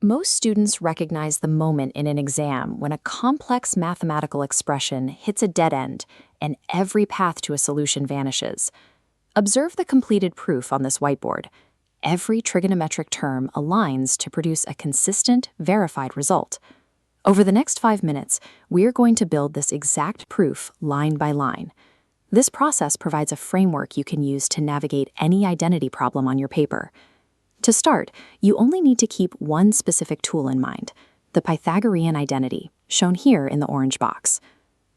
Most students recognize the moment in an exam when a complex mathematical expression hits a dead end and every path to a solution vanishes. Observe the completed proof on this whiteboard. Every trigonometric term aligns to produce a consistent, verified result. Over the next 5 minutes, we're going to build this exact proof line by line. This process provides a framework you can use to navigate any identity problem on your paper. To start, you only need to keep one specific tool in mind, the Pythagorean identity, shown here in the orange box.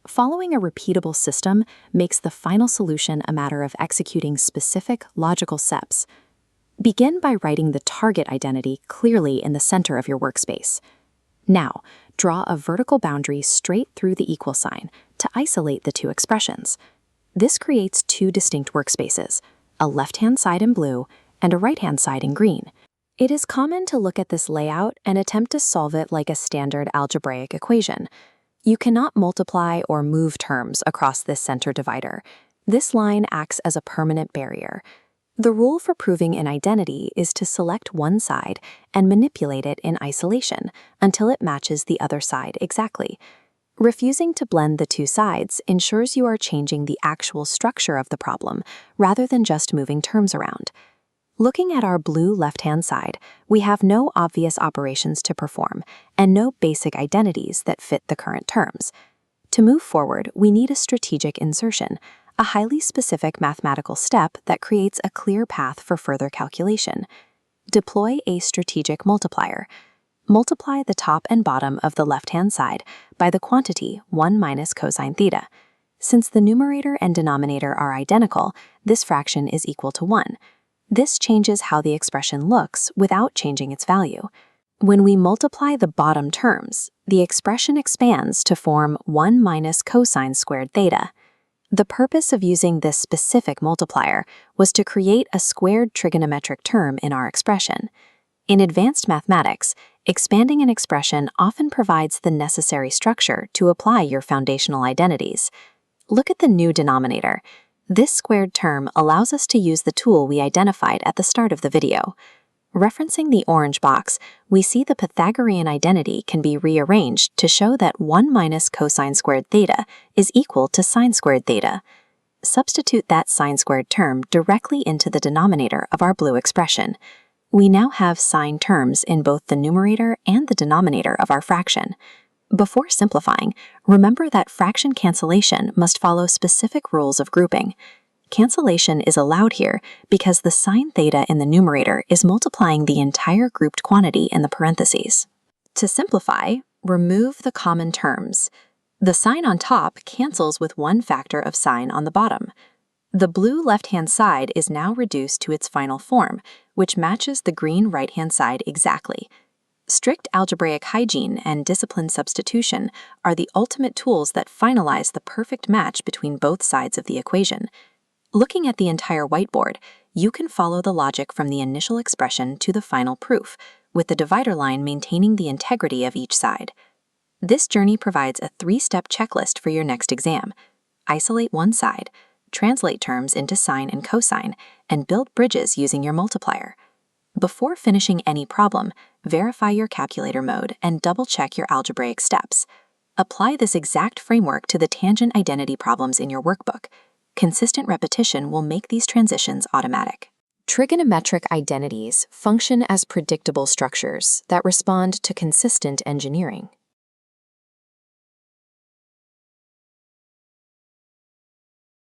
Following a repeatable system makes the final solution a matter of executing specific logical steps. Begin by writing the target identity clearly in the center of your workspace. Now, draw a vertical boundary straight through the equal sign to isolate the two expressions. This creates two distinct workspaces, a left-hand side in blue and a right-hand side in green. It is common to look at this layout and attempt to solve it like a standard algebraic equation. You cannot multiply or move terms across this center divider. This line acts as a permanent barrier. The rule for proving an identity is to select one side and manipulate it in isolation until it matches the other side exactly. Refusing to blend the two sides ensures you are changing the actual structure of the problem rather than just moving terms around. Looking at our blue left-hand side, we have no obvious operations to perform and no basic identities that fit the current terms. To move forward, we need a strategic insertion, a highly specific mathematical step that creates a clear path for further calculation. Deploy a strategic multiplier. Multiply the top and bottom of the left-hand side by the quantity 1 minus cosine theta. Since the numerator and denominator are identical, this fraction is equal to 1. This changes how the expression looks without changing its value. When we multiply the bottom terms, the expression expands to form 1 minus cosine squared theta. The purpose of using this specific multiplier was to create a squared trigonometric term in our expression. In advanced mathematics, expanding an expression often provides the necessary structure to apply your foundational identities. Look at the new denominator. This squared term allows us to use the tool we identified at the start of the video. Referencing the orange box, we see the Pythagorean identity can be rearranged to show that 1 minus cosine squared theta is equal to sine squared theta. Substitute that sine squared term directly into the denominator of our blue expression. We now have sine terms in both the numerator and the denominator of our fraction. Before simplifying, remember that fraction cancellation must follow specific rules of grouping. Cancellation is allowed here because the sine theta in the numerator is multiplying the entire grouped quantity in the parentheses. To simplify, remove the common terms. The sign on top cancels with one factor of sine on the bottom. The blue left-hand side is now reduced to its final form, which matches the green right-hand side exactly. Strict algebraic hygiene and disciplined substitution are the ultimate tools that finalize the perfect match between both sides of the equation. Looking at the entire whiteboard, you can follow the logic from the initial expression to the final proof, with the divider line maintaining the integrity of each side. This journey provides a 3-step checklist for your next exam. Isolate one side, translate terms into sine and cosine, and build bridges using your multiplier. Before finishing any problem, verify your calculator mode and double-check your algebraic steps. Apply this exact framework to the tangent identity problems in your workbook. Consistent repetition will make these transitions automatic. Trigonometric identities function as predictable structures that respond to consistent engineering.